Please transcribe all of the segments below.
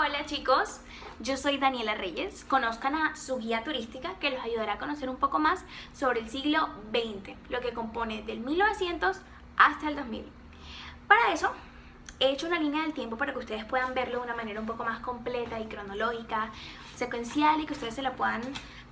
Hola chicos, yo soy Daniela Reyes. Conozcan a su guía turística que los ayudará a conocer un poco más sobre el siglo XX, lo que compone del 1900 hasta el 2000. Para eso, he hecho una línea del tiempo para que ustedes puedan verlo de una manera un poco más completa y cronológica, secuencial, y que ustedes se la puedan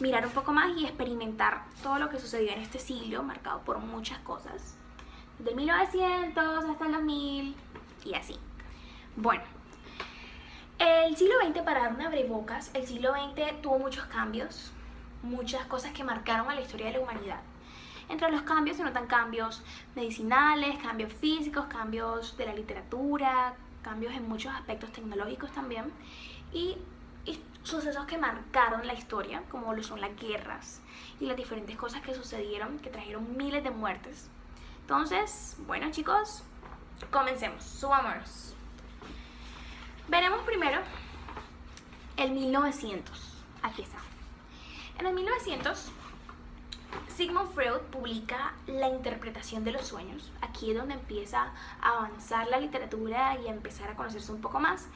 mirar un poco más y experimentar todo lo que sucedió en este siglo, marcado por muchas cosas, del 1900 hasta el 2000 y así. Bueno, el siglo XX, para dar una abrebocas, el siglo XX tuvo muchos cambios, muchas cosas que marcaron a la historia de la humanidad. Entre los cambios se notan cambios medicinales, cambios físicos, cambios de la literatura, cambios en muchos aspectos tecnológicos también, y sucesos que marcaron la historia, como lo son las guerras y las diferentes cosas que sucedieron, que trajeron miles de muertes. Entonces, bueno chicos, comencemos, subámonos. Veremos primero el 1900. Aquí está. En el 1900, Sigmund Freud publica La interpretación de los sueños. Aquí es donde empieza a avanzar la literatura y a empezar a conocerse un poco más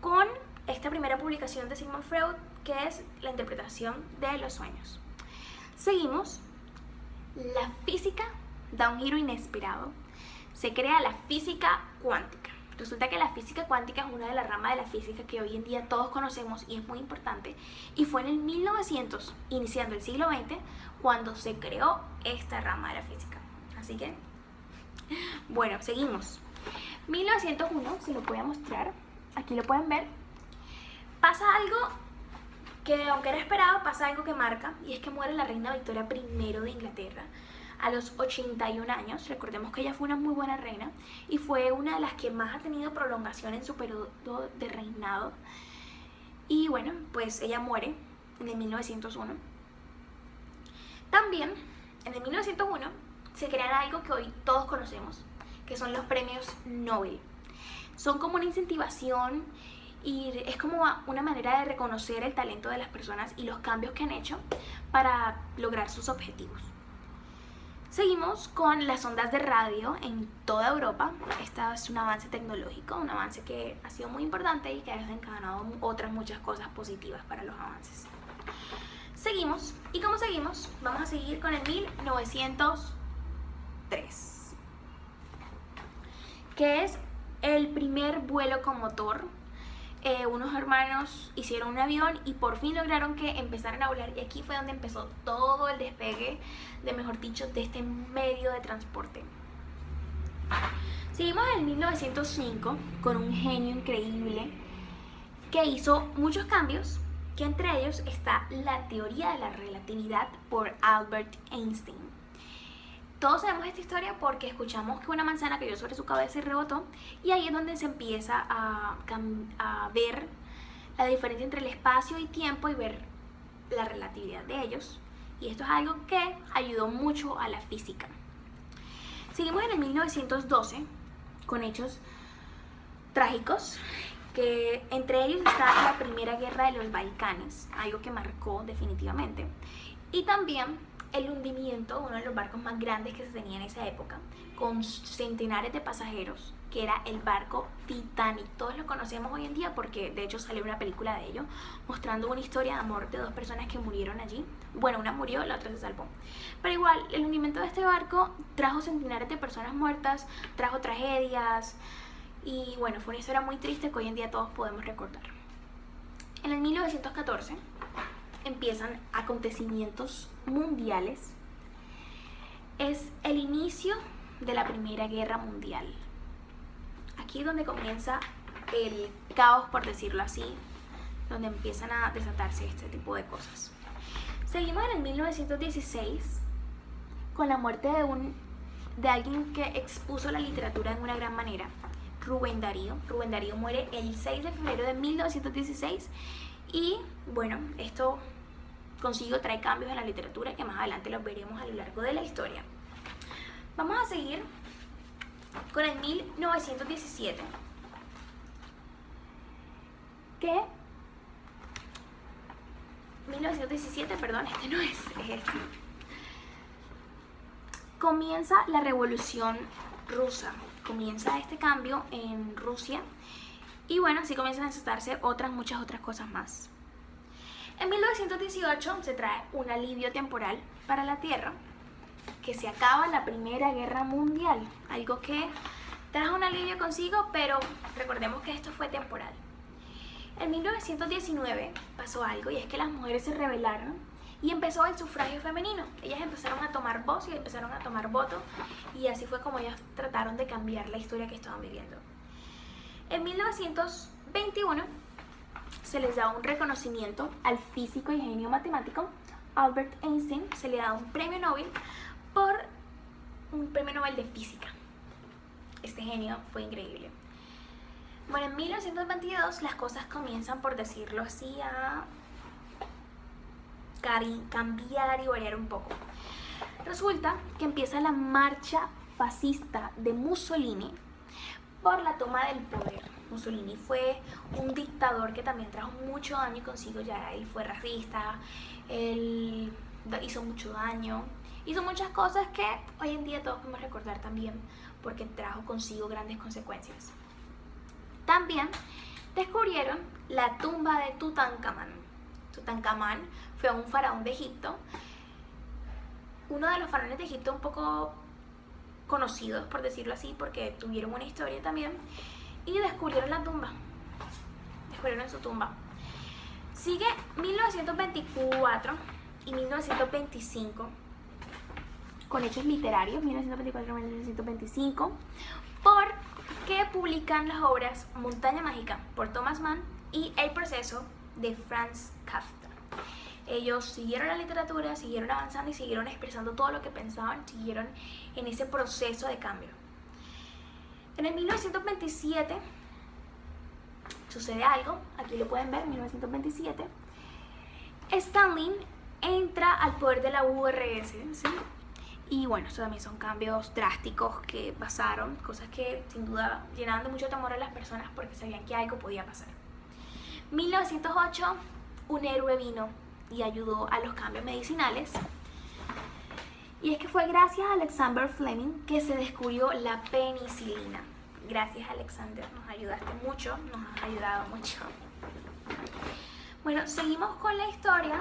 con esta primera publicación de Sigmund Freud, que es La interpretación de los sueños. Seguimos. La física da un giro inesperado. Se crea la física cuántica. Resulta que la física cuántica es una de las ramas de la física que hoy en día todos conocemos y es muy importante. Y fue en el 1900, iniciando el siglo XX, cuando se creó esta rama de la física. Así que, bueno, seguimos. 1901, se lo voy a mostrar. Aquí lo pueden ver. Pasa algo que, aunque era esperado, pasa algo que marca, y es que muere la reina Victoria I de Inglaterra a los 81 años. Recordemos que ella fue una muy buena reina y fue una de las que más ha tenido prolongación en su periodo de reinado. Y bueno, pues ella muere en el 1901. También en el 1901 se crea algo que hoy todos conocemos, que son los premios Nobel. Son como una incentivación y es como una manera de reconocer el talento de las personas y los cambios que han hecho para lograr sus objetivos. Seguimos con las ondas de radio en toda Europa. Este es un avance tecnológico, un avance que ha sido muy importante y que ha desencadenado otras muchas cosas positivas para los avances. Seguimos, y como seguimos, vamos a seguir con el 1903, que es el primer vuelo con motor. Unos hermanos hicieron un avión y por fin lograron que empezaran a volar, y aquí fue donde empezó todo el despegue, mejor dicho, de este medio de transporte. Seguimos en el 1905 con un genio increíble que hizo muchos cambios, que entre ellos está la teoría de la relatividad por Albert Einstein. Todos sabemos esta historia porque escuchamos que una manzana cayó sobre su cabeza y rebotó, y ahí es donde se empieza a ver la diferencia entre el espacio y tiempo y ver la relatividad de ellos. Y esto es algo que ayudó mucho a la física. Seguimos en el 1912 con hechos trágicos, que entre ellos está la Primera Guerra de los Balcanes, algo que marcó definitivamente, y también el hundimiento de uno de los barcos más grandes que se tenía en esa época, con centenares de pasajeros, que era el barco Titanic. Todos lo conocemos hoy en día porque de hecho salió una película de ello, mostrando una historia de amor de dos personas que murieron allí. Bueno, una murió, la otra se salvó. Pero igual, el hundimiento de este barco trajo centenares de personas muertas, trajo tragedias, y bueno, fue una historia muy triste que hoy en día todos podemos recordar. En el 1914 empiezan acontecimientos mundiales. Es el inicio de la Primera Guerra Mundial. Aquí es donde comienza el caos, por decirlo así, donde empiezan a desatarse este tipo de cosas. Seguimos en el 1916 con la muerte de alguien que expuso la literatura en una gran manera, Rubén Darío. Rubén Darío muere el 6 de febrero de 1916 y bueno, esto consigo trae cambios en la literatura que más adelante los veremos a lo largo de la historia. Vamos a seguir con el 1917, que 1917, perdón, este no es este. Comienza la Revolución Rusa, comienza este cambio en Rusia Y bueno, así comienzan a necesitarse muchas otras cosas más. En 1918 se trae un alivio temporal para la Tierra, que se acaba la Primera Guerra Mundial, algo que trajo un alivio consigo, pero recordemos que esto fue temporal. En 1919 pasó algo, y es que las mujeres se rebelaron y empezó el sufragio femenino. Ellas empezaron a tomar voz y empezaron a tomar voto, y así fue como ellas trataron de cambiar la historia que estaban viviendo. En 1921 se les da un reconocimiento al físico y genio matemático Albert Einstein. Se le da un premio Nobel de física. Este genio fue increíble. Bueno, en 1922 las cosas comienzan, por decirlo así, a cambiar y variar un poco. Resulta que empieza la marcha fascista de Mussolini por la toma del poder. Mussolini fue un dictador que también trajo mucho daño consigo. Ya él fue racista, él hizo mucho daño, hizo muchas cosas que hoy en día todos podemos recordar también, porque trajo consigo grandes consecuencias. También descubrieron la tumba de Tutankamón. Tutankamón fue un faraón de Egipto, uno de los faraones de Egipto un poco conocidos, por decirlo así, porque tuvieron una historia también, y descubrieron la tumba, descubrieron su tumba. Sigue 1924 y 1925 con hechos literarios, 1924 y 1925, porque publican las obras Montaña Mágica por Thomas Mann y El proceso de Franz Kafka. Ellos siguieron la literatura, siguieron avanzando y siguieron expresando todo lo que pensaban, siguieron en ese proceso de cambio. En el 1927 sucede algo, aquí lo pueden ver, 1927. Stalin entra al poder de la URSS, ¿sí? Y bueno, eso también son cambios drásticos que pasaron, cosas que sin duda llenaban de mucho temor a las personas porque sabían que algo podía pasar. 1908, un héroe vino y ayudó a los cambios medicinales. Y es que fue gracias a Alexander Fleming que se descubrió la penicilina. Gracias, Alexander, nos ayudaste mucho, nos has ayudado mucho. Bueno, seguimos con la historia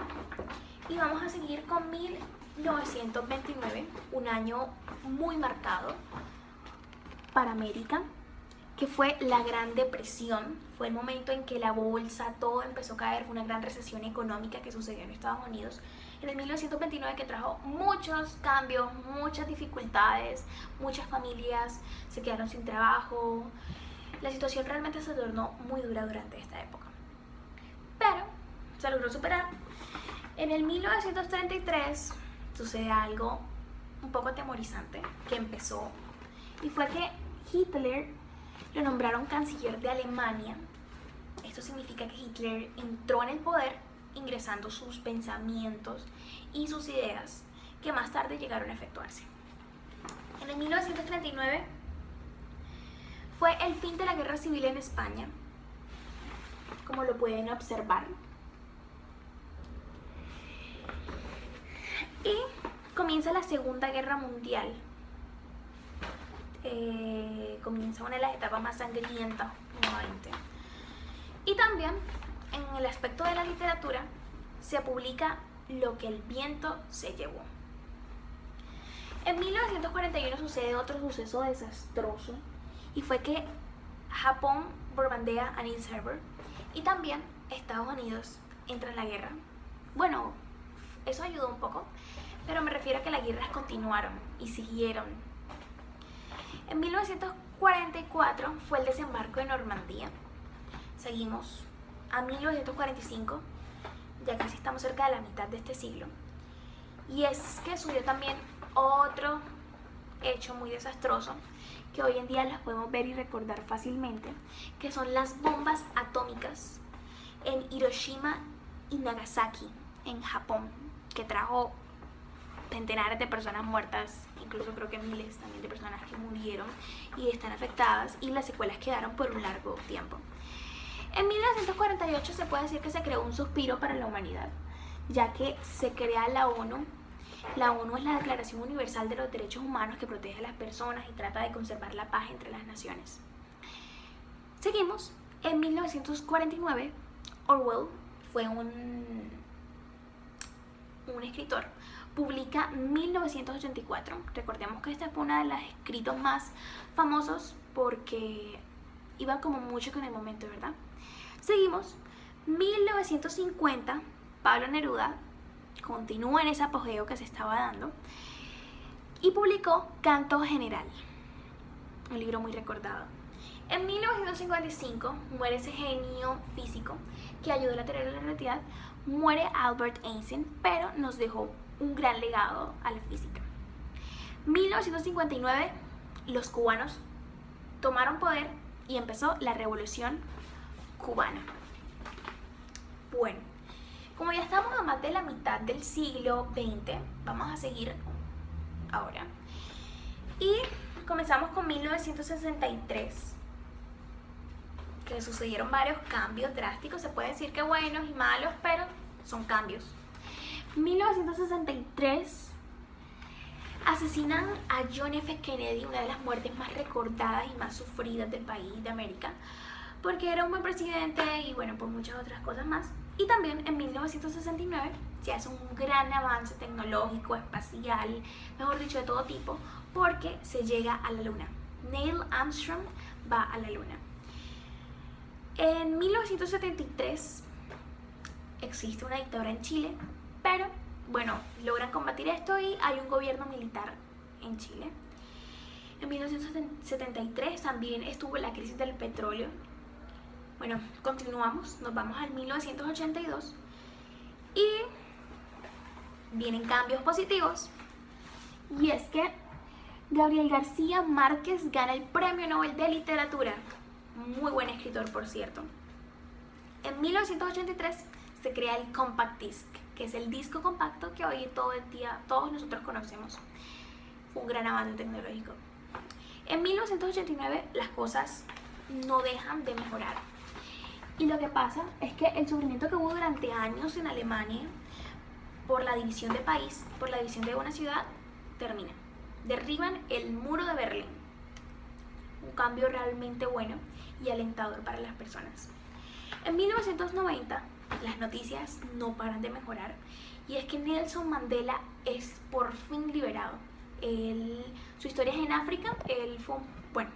y vamos a seguir con 1929, un año muy marcado para América, que fue la Gran Depresión. Fue el momento en que la bolsa, todo empezó a caer, fue una gran recesión económica que sucedió en Estados Unidos. En el 1929, que trajo muchos cambios, muchas dificultades, muchas familias se quedaron sin trabajo. La situación realmente se tornó muy dura durante esta época, pero se logró superar. En el 1933 sucede algo un poco atemorizante que empezó, y fue que Hitler lo nombraron canciller de Alemania. Esto significa que Hitler entró en el poder ingresando sus pensamientos y sus ideas, que más tarde llegaron a efectuarse. En el 1939 fue el fin de la guerra civil en España, como lo pueden observar. Y comienza la Segunda Guerra Mundial. Comienza una de las etapas más sangrientas nuevamente. Y también en el aspecto de la literatura se publica Lo que el viento se llevó. En 1941 sucede otro suceso desastroso, y fue que Japón bombardea a Pearl Harbor y también Estados Unidos entra en la guerra. Bueno, eso ayudó un poco, pero me refiero a que las guerras continuaron y siguieron. En 1944 fue el desembarco de Normandía. Seguimos a 1945, ya casi estamos cerca de la mitad de este siglo. Y es que sucedió también otro hecho muy desastroso, que hoy en día las podemos ver y recordar fácilmente, que son las bombas atómicas en Hiroshima y Nagasaki, en Japón, que trajo centenares de personas muertas, incluso creo que miles también de personas que murieron y están afectadas, y las secuelas quedaron por un largo tiempo. En 1948 se puede decir que se creó un suspiro para la humanidad, ya que se crea la ONU. La ONU es la Declaración Universal de los Derechos Humanos, que protege a las personas y trata de conservar la paz entre las naciones. Seguimos En 1949, Orwell fue un escritor, publica 1984. Recordemos que esta fue una de las escritos más famosos porque iba como mucho con el momento, ¿verdad? Seguimos. 1950, Pablo Neruda continúa en ese apogeo que se estaba dando y publicó Canto General, un libro muy recordado. En 1955 muere ese genio físico que ayudó a la teoría de la relatividad, muere Albert Einstein, pero nos dejó un gran legado a la física. 1959 los cubanos tomaron poder y empezó la revolución cubana. Bueno, como ya estamos a más de la mitad del siglo XX, vamos a seguir ahora. Y comenzamos con 1963, que sucedieron varios cambios drásticos. Se puede decir que buenos y malos, pero son cambios. 1963 asesinan a John F. Kennedy, una de las muertes más recordadas y más sufridas del país de América, porque era un buen presidente y bueno, por muchas otras cosas más. Y también en 1969 se hace un gran avance tecnológico, espacial, mejor dicho, de todo tipo, porque se llega a la luna. Neil Armstrong va a la luna. En 1973 existe una dictadura en Chile, pero bueno, logran combatir esto y hay un gobierno militar en Chile. En 1973 también estuvo la crisis del petróleo. Bueno, continuamos, nos vamos al 1982 y vienen cambios positivos. Y es que Gabriel García Márquez gana el Premio Nobel de Literatura. Muy buen escritor, por cierto. En 1983 se crea el Compact Disc, que es el disco compacto que hoy todo el día todos nosotros conocemos. Fue un gran avance tecnológico. En 1989 las cosas no dejan de mejorar. Y lo que pasa es que el sufrimiento que hubo durante años en Alemania por la división de país, por la división de una ciudad, termina. Derriban el muro de Berlín. Un cambio realmente bueno y alentador para las personas. En 1990 las noticias no paran de mejorar y es que Nelson Mandela es por fin liberado. Su historia es en África, bueno,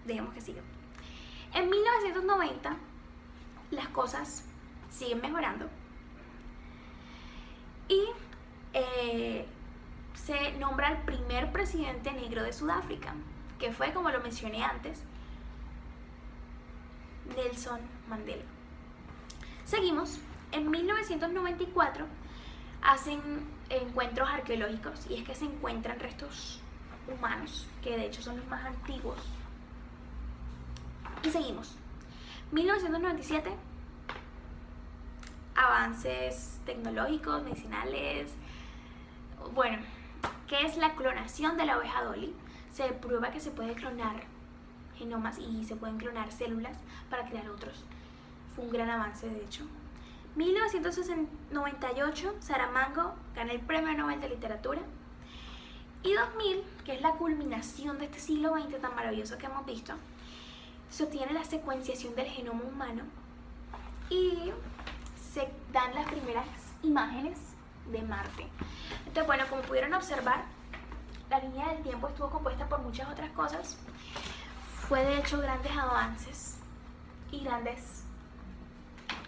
dejemos que siga. En 1990 las cosas siguen mejorando y se nombra el primer presidente negro de Sudáfrica, que fue, como lo mencioné antes, Nelson Mandela. Seguimos. En 1994 hacen encuentros arqueológicos y es que se encuentran restos humanos, que de hecho son los más antiguos. Y seguimos. 1997, avances tecnológicos, medicinales. Bueno, ¿qué es la clonación de la oveja Dolly? Se prueba que se puede clonar genomas y se pueden clonar células para crear otros. Fue un gran avance, de hecho. 1998, Saramago gana el Premio Nobel de Literatura. Y 2000, que es la culminación de este siglo XX tan maravilloso que hemos visto, se obtiene la secuenciación del genoma humano y se dan las primeras imágenes de Marte. Entonces, bueno, como pudieron observar, la línea del tiempo estuvo compuesta por muchas otras cosas. Fue de hecho grandes avances y grandes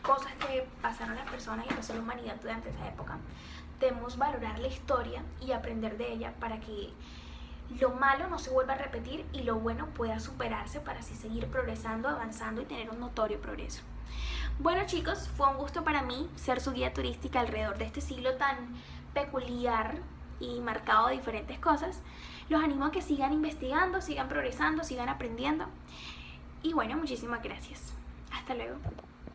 cosas que pasaron las personas y pasó la humanidad durante esa época. Debemos valorar la historia y aprender de ella para que lo malo no se vuelva a repetir y lo bueno pueda superarse para así seguir progresando, avanzando y tener un notorio progreso. Bueno, chicos, fue un gusto para mí ser su guía turística alrededor de este siglo tan peculiar y marcado de diferentes cosas. Los animo a que sigan investigando, sigan progresando, sigan aprendiendo. Y bueno, muchísimas gracias. Hasta luego.